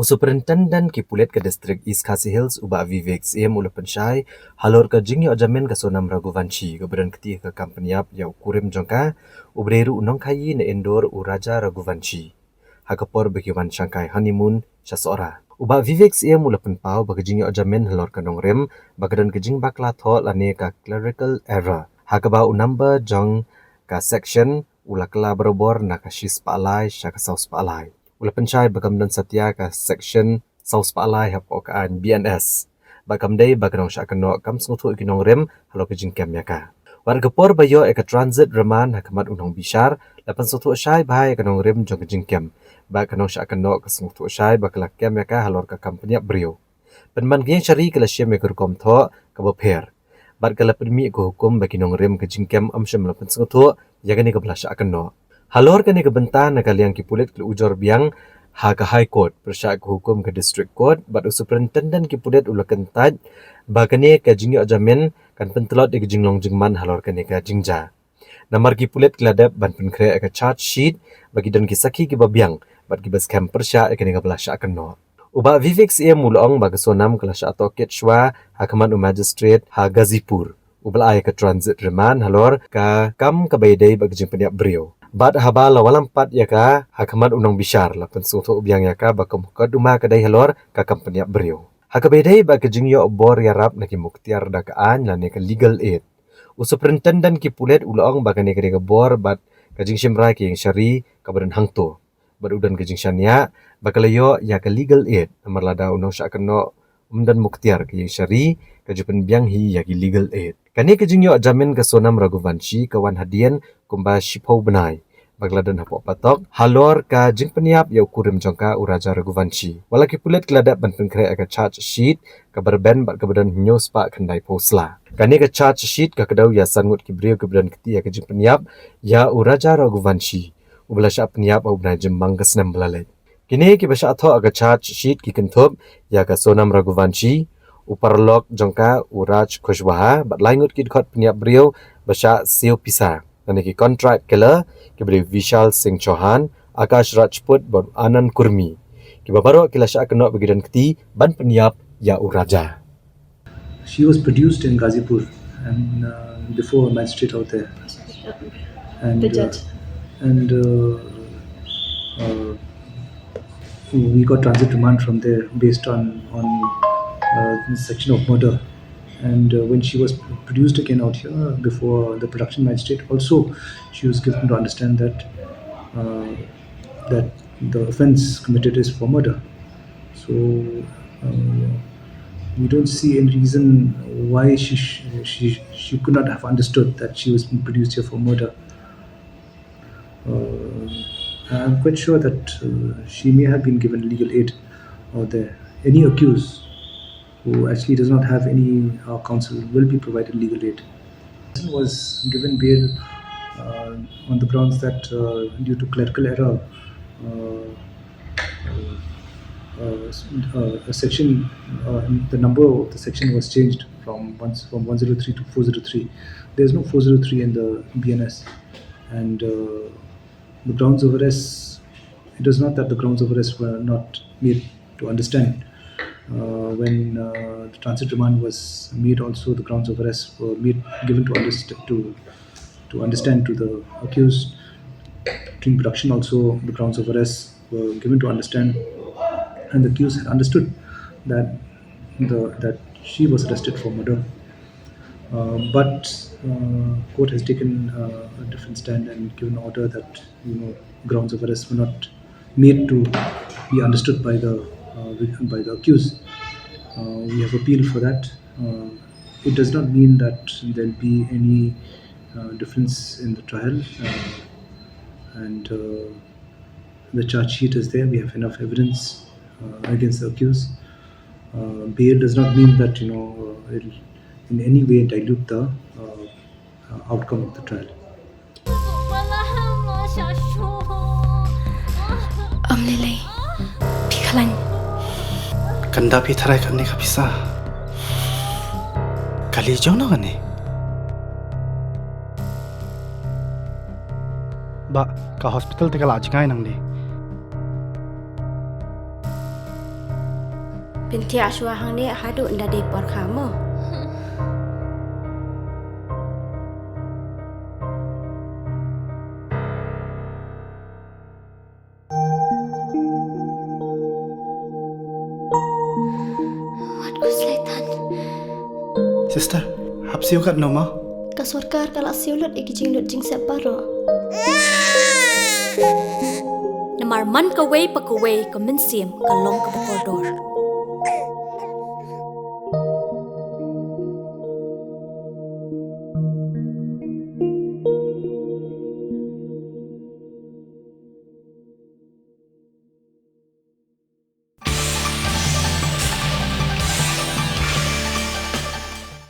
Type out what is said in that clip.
Superintendent ki pulet ke distrik East Khasi Hills uba Vivek Syiem ula pensyai halor ke Jingioh Jamin ke Sonam Raghuvanshi ke beran ketih ke kampanyap ya ukurim jongka ubreru unong kayi ne endor uraja Raghuvanshi hakapor bekiwan Shanghai honeymoon syasora uba Vivek Syiem ula penpau bagi Jingioh Jamin halor ke nongrem bagadan ke Jingbakla tho lane ka clerical error hakaba unamba jong ka section ula kela berobor na ka shis palai syaka saus palai ula pencai bagam dan setia ka section saus palai hapokaan BNS bagam dei baganong syak kenok kam sngutu ikinong rem halo ke jingkem yaka warga por bayo eka transit reman hakamat unong bishar lapan sutu syai bahai kanong rem jong ke jingkem baganong syak kenok ke sngutu syai bakalak kem yaka halor ka kampanya brio penman geng syari kala Syiem ke Rukom tho ka bopher bat kala permi ko hukum bagi nong rem ke jingkem amsyam lapan sngutu yaga ni ke belasyak kenok halor kani ke bentan na kaliang ki pulit ke ujor biang ha ke high court persyak ke hukum ke district court bat superintendent ki pulit ula kentat bagani ke Jingioh Jamin kan pentelot di ke jinglong jingman halor kani ke jingja namar ki pulit keladap ban penkre ke charge sheet bagi dan ki saki ki babiang bat ki bascam persyak kani ke belasyak kenok uba Vivek Syiem mulong bagi Sonam kelasya atau ketshwa hakaman magistrate ha Gazipur ubal ay ke transit remand halor ka kam kabaydey bagi jingpeniap brio bat haba lawalam pat yaka hakaman unong bishar lapan suto ubiang yaka bakom kaduma kadai halor ka kampanya brio hakabedai bagi Jingioh bor yarap naki muktiar dakaan lane ka legal aid superintendent ki pulet ulong bagane ka bor bat ka jingshim rai ki yang syari ka badan hangto badudan ka jingshania bakalayo ya ka legal aid amar lada unong syak keno umdan muktiar ki yang syari ka Pynbiang hi ya ki legal aid kani ke Jingioh Jamin ke Sonam Raghuvanshi kawan hadian kumba shipau benai bagladan hapok patok halor ka jingpeniap ya ukurim jongka uraja Raghuvanshi walaki pulet keladap ban penkre ka charge sheet ka berben bat kebadan news pak kendai posla kani ke charge sheet ka kedau ya sangut kibrio kebadan keti ya ke jingpeniap ya uraja Raghuvanshi ubala syak peniap au benai jembang ke senam belalet kini ki basya atho aga charge sheet ki kentup ya ka Sonam Raghuvanshi uparlok jongka uraj kushwaha bat laingut ki dekat peniap beliau basya siu pisa dan ki kontrak kela ki beri Vishal Singh Chauhan Akash Rajput bat Anand Kurmi ki babaro kila syak kenok bagidan keti ban peniap ya uraja. She was produced in Gazipur and before a magistrate out there and the judge we got transit remand from there based on section of murder. And when she was produced again out here before the production magistrate, also she was given to understand that the offence committed is for murder. So we don't see any reason why she could not have understood that she was being produced here for murder. I'm quite sure that she may have been given legal aid out there. Any accused who actually does not have any counsel will be provided legal aid. Was given bail on the grounds that due to clerical error, a section, the number of the section was changed from 103 to 403. There is no 403 in the BNS, and the grounds of arrest. It is not that the grounds of arrest were not made to understand. When the transit remand was made, also the grounds of arrest were given to understand to the accused. During production, also the grounds of arrest were given to understand, and the accused had understood that she was arrested for murder. But court has taken a different stand and given order that grounds of arrest were not made to be understood by the accused. We have appealed for that. It does not mean that there will be any difference in the trial, and the charge sheet is there. We have enough evidence against the accused. Bail does not mean that it'll in any way dilute the outcome of the trial. Lily, Pikalan. Kanda pi tarai kan ni kapisa. Kali jauh nak ni? Ba, ka hospital tinggal aja kan nang ni. Pinti aswa hang ni hadu nda de por kamu. Wat kuslaitan. Sister, hap siu kat no ma? Kasurkar kalau siulut lut jing separo. Namar man ka way pa ka way ka min Syiem ka long ka koridor.